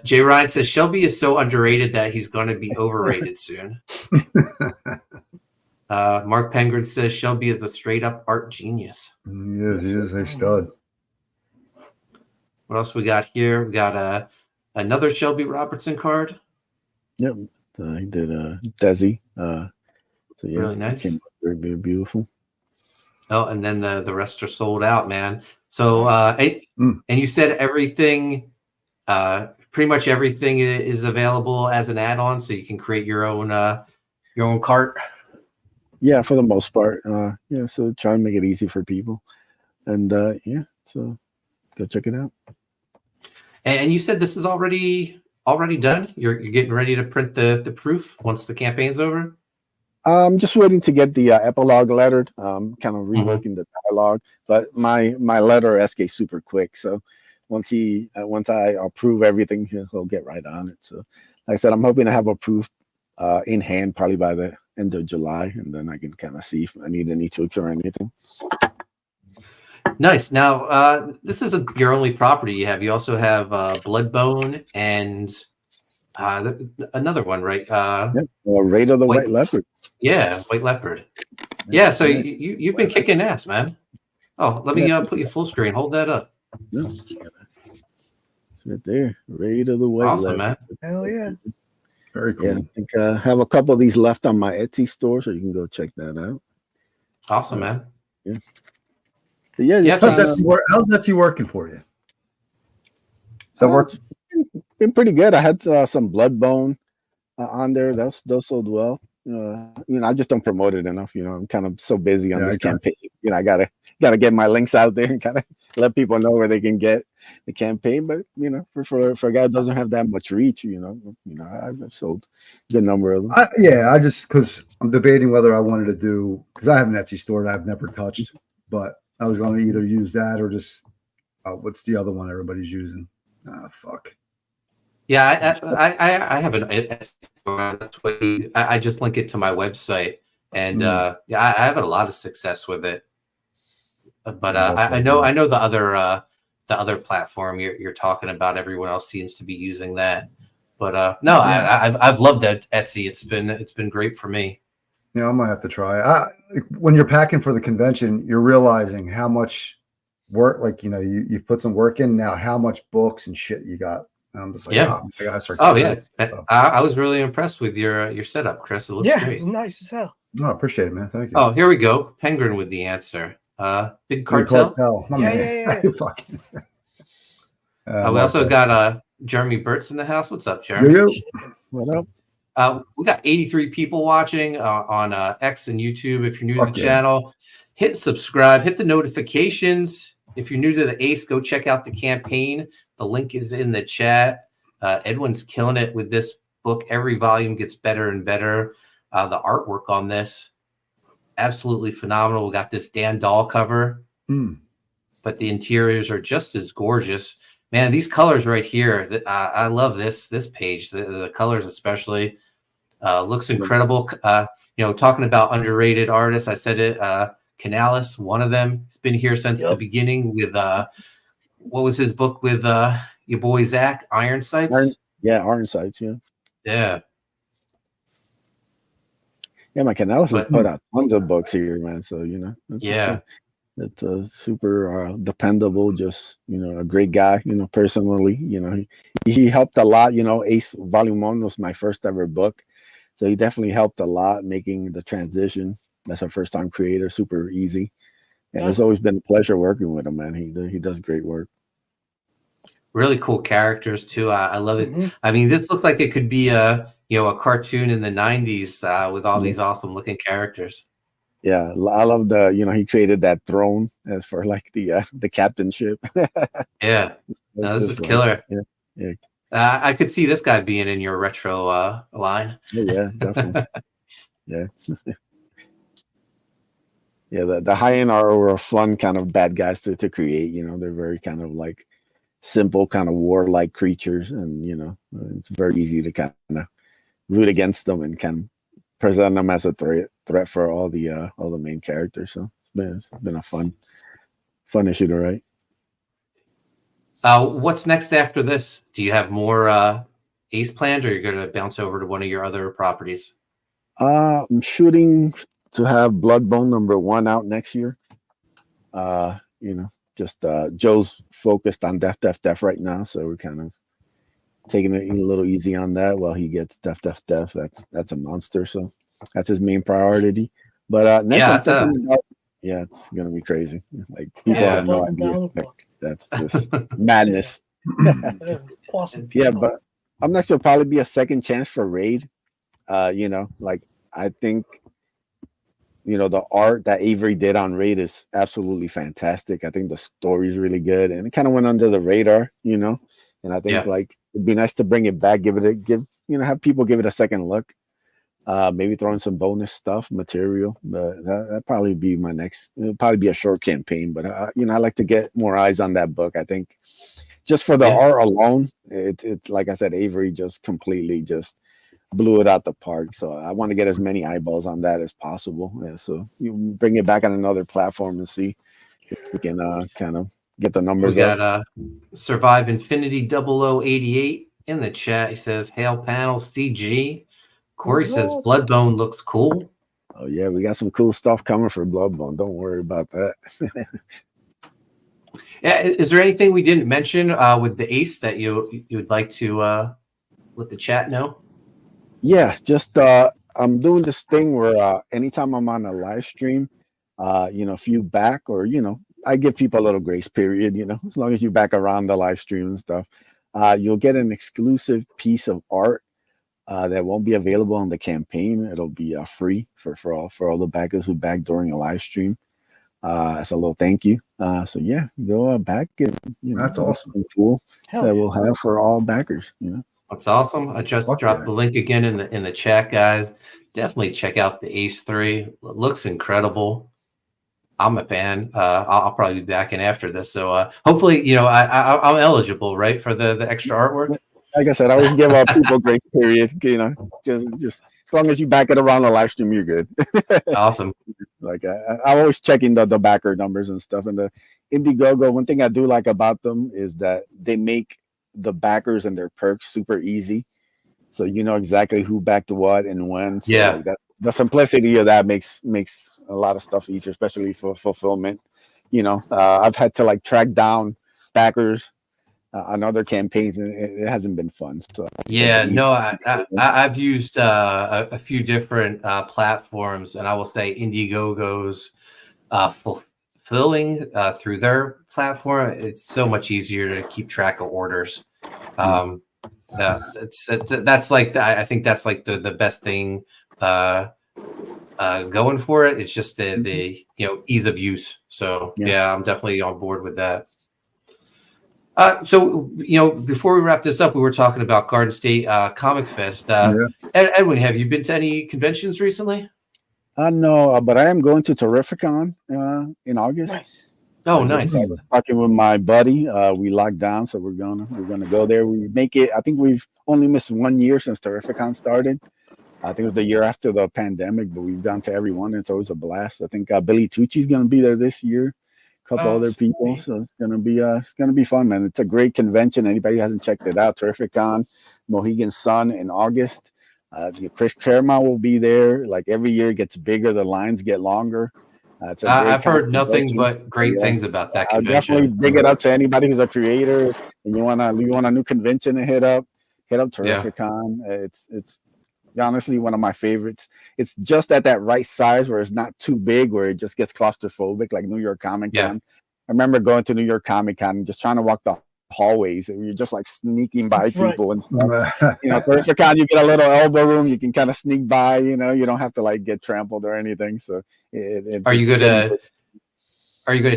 Jay Ryan says Shelby is so underrated that he's going to be overrated soon. Mark Pengrin says Shelby is a straight-up art genius. He is a stud. What else we got here? We got another Shelby Robertson card. Yep. He did Desi. So yeah, Really it nice. came out very beautiful. Oh, and then the rest are sold out, man. So and you said everything, pretty much everything is available as an add-on, so you can create your own cart. Yeah, for the most part. Yeah, so try and make it easy for people. And yeah, so go check it out. And you said this is already done. You're getting ready to print the proof once the campaign's over. I'm just waiting to get the epilogue lettered. Kind of reworking the dialogue, but my letter SK super quick. So once I approve everything, he'll get right on it. So like I said, I'm hoping to have a proof in hand probably by the end of July, and then I can kind of see if I need any tweaks or anything. Nice. Now this isn't your only property you have. You also have Bloodbone and another one, right? Raid of the White Leopard. Yeah, White Leopard. Yeah, so you've been kicking ass, man. Oh, let me put you full screen. Hold that up. Yeah. It's right there. Raid of the White Awesome, Leopard. man. Hell yeah. Very cool. Yeah, I think I have a couple of these left on my Etsy store, so you can go check that out. Awesome, man. Yeah. But yeah, Yes, How's Etsy working for you? Does that work? Been pretty good. I had some Bloodbone on there. Those sold well. I just don't promote it enough. I'm kind of so busy on this campaign. I gotta get my links out there and kind of let people know where they can get the campaign. But for a guy that doesn't have that much reach, I've sold a good number of them. I just because I'm debating whether I wanted to do because I have an Etsy store that I've never touched, but I was going to either use that or just what's the other one everybody's using? Fuck. Yeah, I have an. That's what I just link it to my website, and yeah, I have a lot of success with it. But I know the other platform you're talking about. Everyone else seems to be using that. But no, yeah. I've loved Etsy. It's been great for me. Yeah, I might have to try. When you're packing for the convention, you're realizing how much work, like you've put some work in now. How much books and shit you got. And I'm just like, yeah. I gotta start. Oh yeah, I was really impressed with your setup, Chris. It looks great. It's nice as hell. No, I appreciate it, man. Thank you. Oh, here we go. Penguin with the answer. Big Cartel. Yeah. Fuck. We also got Jeremy Burt's in the house. What's up, Jeremy? Yo. What up? We got 83 people watching on X and YouTube. If you're new to Fuck the yeah. channel, hit subscribe, hit the notifications. If you're new to the Ace, go check out the campaign. The link is in the chat. Edwin's killing it with this book. Every volume gets better and better. The artwork on this, absolutely phenomenal. We got this Dan Dahl cover, but the interiors are just as gorgeous. Man, these colors right here, I love this page. The colors especially looks incredible. Talking about underrated artists, I said it. Canales, one of them. He's been here since the beginning with what was his book with your boy Zach, Iron Sights? Iron Sights, yeah. Yeah. Yeah, my Canales has put out tons of books here, man. So, it's a super dependable, just, a great guy, personally. He helped a lot. Ace Volume 1 was my first ever book. So he definitely helped a lot making the transition. That's our first time creator, super easy. And it's always been a pleasure working with him, man. He does great work. Really cool characters too. I love it. I mean, this looks like it could be a cartoon in the 90s with all these awesome looking characters. Yeah, I love he created that throne as for like the captainship. Yeah, this is killer. Yeah. I could see this guy being in your retro line. Yeah, definitely. Yeah. Yeah, the high end are fun kind of bad guys to create. They're very kind of like simple, kind of warlike creatures, and it's very easy to kind of root against them and kind of present them as a threat for all the main characters. So it's been a fun issue to write. What's next after this? Do you have more Ace planned, or you're going to bounce over to one of your other properties? I'm shooting to have Bloodbone #1 out next year. Just Joe's focused on Death right now, so we're kind of taking it a little easy on that while he gets Death. That's a monster, so that's his main priority. But next, it's gonna be crazy. Like people have no idea. Like, that's just madness. That is awesome. Yeah, but I'm next will probably be a second chance for Raid. Like I think. The art that Avery did on Raid is absolutely fantastic. I think the story is really good, and it kind of went under the radar, and I think like it'd be nice to bring it back, have people give it a second look, maybe throw in some bonus stuff, material. But that'd probably be my next. It'll probably be a short campaign, but I like to get more eyes on that book. I think just for the art alone, it's like I said, Avery just completely just blew it out the park. So I want to get as many eyeballs on that as possible. Yeah, so you bring it back on another platform and see if we can kind of get the numbers. We got Survive Infinity 0088 in the chat. He says, "Hail panel CG." Corey says Bloodbone looks cool. Oh yeah, we got some cool stuff coming for Bloodbone. Don't worry about that. Yeah, is there anything we didn't mention with the Ace that you would like to let the chat know? Yeah, just I'm doing this thing where anytime I'm on a live stream, if you back or I give people a little grace period, as long as you back around the live stream and stuff, you'll get an exclusive piece of art that won't be available on the campaign. It'll be free for all the backers who back during a live stream. As a little thank you. So yeah, go back and that's awesome. Cool that we'll have for all backers. That's awesome. I just dropped the link again in the chat, guys. Definitely check out the Ace 3. It looks incredible. I'm a fan. I'll probably be back in after this. So hopefully, I'm eligible, right, for the extra artwork. Like I said, I always give people grace period, because just as long as you back it around the live stream, you're good. Awesome. Like I'm always checking the backer numbers and stuff. And the Indiegogo, one thing I do like about them is that they make the backers and their perks super easy, so you know exactly who backed what and when. So like that, the simplicity of that makes a lot of stuff easier, especially for fulfillment. I've had to like track down backers on other campaigns, and it hasn't been fun. So yeah, no, I've used a few different platforms, and I will say Indiegogo's fulfilling through their platform. It's so much easier to keep track of orders. Yeah, that's like I think that's like the best thing going for it. It's just the ease of use. So yeah, I'm definitely on board with that. So before we wrap this up, we were talking about Garden State Comic Fest. Edwin, have you been to any conventions recently? No, but I am going to Terrificon in August. Nice. Oh, I just nice. talking with my buddy. We locked down, so we're gonna go there. We make it. I think we've only missed 1 year since Terrificon started. I think it was the year after the pandemic, but we've gone to every one. And it's always a blast. I think Billy Tucci's gonna be there this year. A couple other people, so it's gonna be fun, man. It's a great convention. Anybody who hasn't checked it out, Terrificon, Mohegan Sun in August. Chris Claremont will be there. Like every year it gets bigger, the lines get longer. I've heard nothing but great things about that convention. I'll definitely dig it up to anybody who's a creator and you want a new convention to hit up Terrificon. It's honestly one of my favorites. It's just at that right size where it's not too big, where it just gets claustrophobic, like New York Comic Con. I remember going to New York Comic Con and just trying to walk the hallways, and you're just like sneaking by people and stuff. Terrificon, you get a little elbow room, you can kind of sneak by. You don't have to like get trampled or anything. So, are you gonna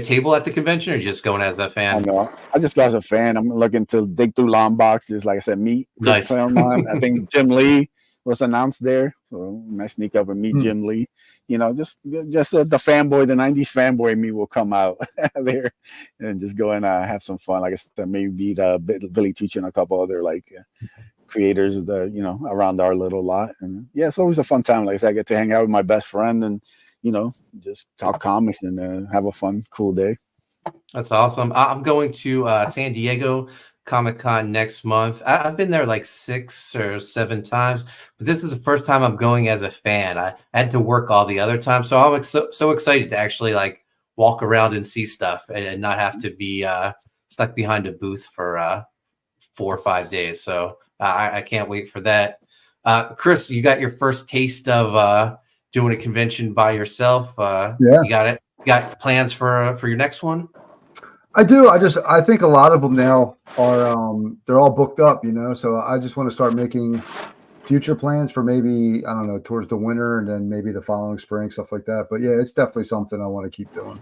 table at the convention, or just going as a fan? I just go as a fan. I'm looking to dig through long boxes. Like I said, meet Chris Claremont. I think Jim Lee was announced there, so I sneak up and meet Jim Lee. Just the fanboy, the 90s fanboy me will come out there and just go and have some fun. Like I said, maybe meet Billy Tucci and a couple other creators around our little lot. And yeah, it's always a fun time. Like I said, I get to hang out with my best friend and just talk comics and have a fun, cool day. That's awesome. I'm going to San Diego Comic-Con next month. I've been there like 6 or 7 times, but this is the first time I'm going as a fan. I had to work all the other times, so I'm so excited to actually walk around and see stuff and not have to be stuck behind a booth for 4 or 5 days. So I can't wait for that. Chris, you got your first taste of doing a convention by yourself. You got it. You got plans for your next one? I do. I think a lot of them now are they're all booked up, so I just want to start making future plans for maybe, I don't know, towards the winter and then maybe the following spring, stuff like that. But yeah, it's definitely something I want to keep doing.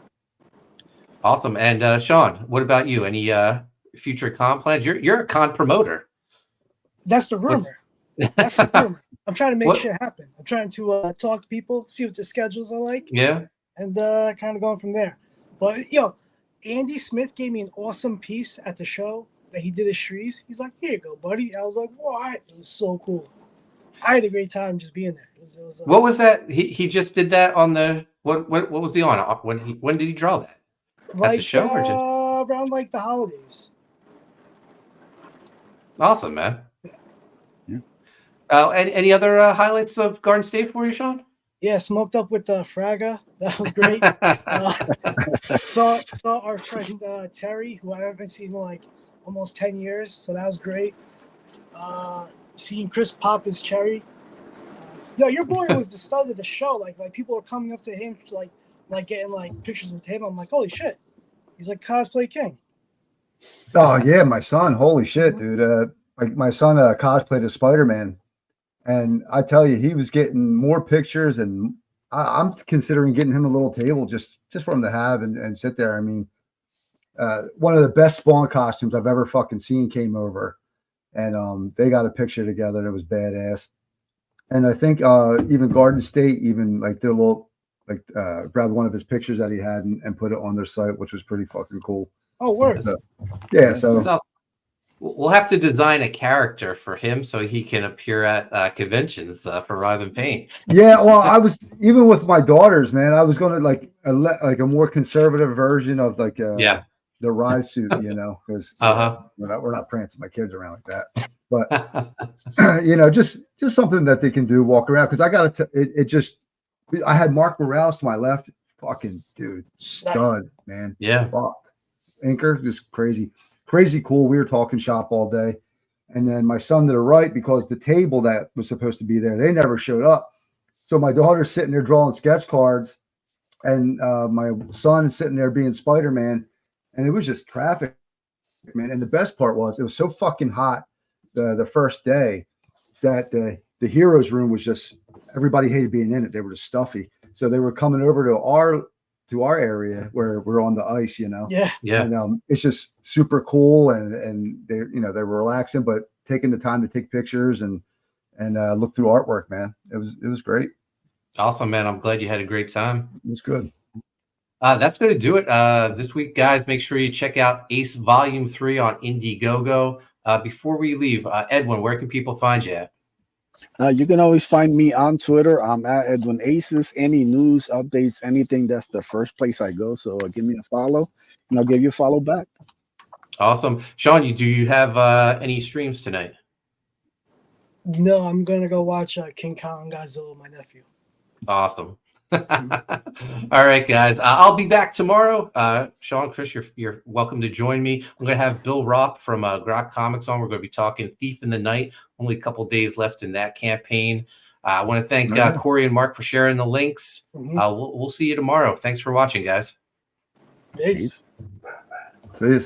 Awesome. And Sean, what about you? Any future con plans? You're a con promoter. That's the rumor. That's the rumor. I'm trying to make shit happen. I'm trying to talk to people, see what the schedules are like. Yeah. And kind of going from there. But Andy Smith gave me an awesome piece at the show that he did at Shrees. He's like, "Here you go, buddy." I was like, "What?" It was so cool. I had a great time just being there. It was, what was that? He just did that on the what was the on? When did he draw that? At the show or just around the holidays. Awesome, man. Yeah. Any other highlights of Garden State for you, Sean? Yeah, smoked up with Fraga. That was great. Saw our friend Terry, who I haven't seen in almost 10 years. So that was great. Seeing Chris pop his cherry. Your boy was the star of the show. Like people were coming up to him, getting pictures with him. I'm like, holy shit, he's like cosplay king. Oh yeah, my son. Holy shit, dude. My son cosplayed as Spider-Man. And I tell you, he was getting more pictures, and I'm considering getting him a little table just for him to have and sit there. I mean, one of the best Spawn costumes I've ever fucking seen came over, and they got a picture together, and it was badass. And I think even Garden State even did a little grabbed one of his pictures that he had and put it on their site, which was pretty fucking cool. Oh, word. So, yeah, so. We'll have to design a character for him so he can appear at conventions for Writhe and Pain. Yeah, well, I was even with my daughters, man. I was going to a more conservative version of the Writhe suit, because we're not prancing my kids around like that. But just something that they can do, walk around. Because I got I had Mark Morales to my left, fucking dude, stud, man. Yeah, fuck, Inker, just crazy cool. We were talking shop all day. And then my son to the right, because the table that was supposed to be there, they never showed up. So my daughter's sitting there drawing sketch cards, and my son is sitting there being Spider-Man. And it was just traffic, man. And the best part was it was so fucking hot the first day that the heroes room was just, everybody hated being in it. They were just stuffy. So they were coming over to our area where we're on the ice, you know. Yeah. Yeah. And it's just super cool, and they, you know, they were relaxing, but taking the time to take pictures and look through artwork, man. It was great. Awesome, man. I'm glad you had a great time. It was good. That's going to do it this week, guys. Make sure you check out Ace Volume 3 on Indiegogo. Before we leave, Edwin, where can people find you at? You can always find me on Twitter. I'm at Edwin Aces. Any news, updates, anything, that's the first place I go. So give me a follow, and I'll give you a follow back. Awesome. Sean, do you have any streams tonight? No, I'm gonna go watch King Kong and Godzilla with my nephew. Awesome. All right, guys. I'll be back tomorrow. Sean, Chris, you're welcome to join me. I'm going to have Bill Ropp from Grok Comics on. We're going to be talking Thief in the Night. Only a couple days left in that campaign. I want to thank Corey and Mark for sharing the links. We'll see you tomorrow. Thanks for watching, guys. Peace. See you.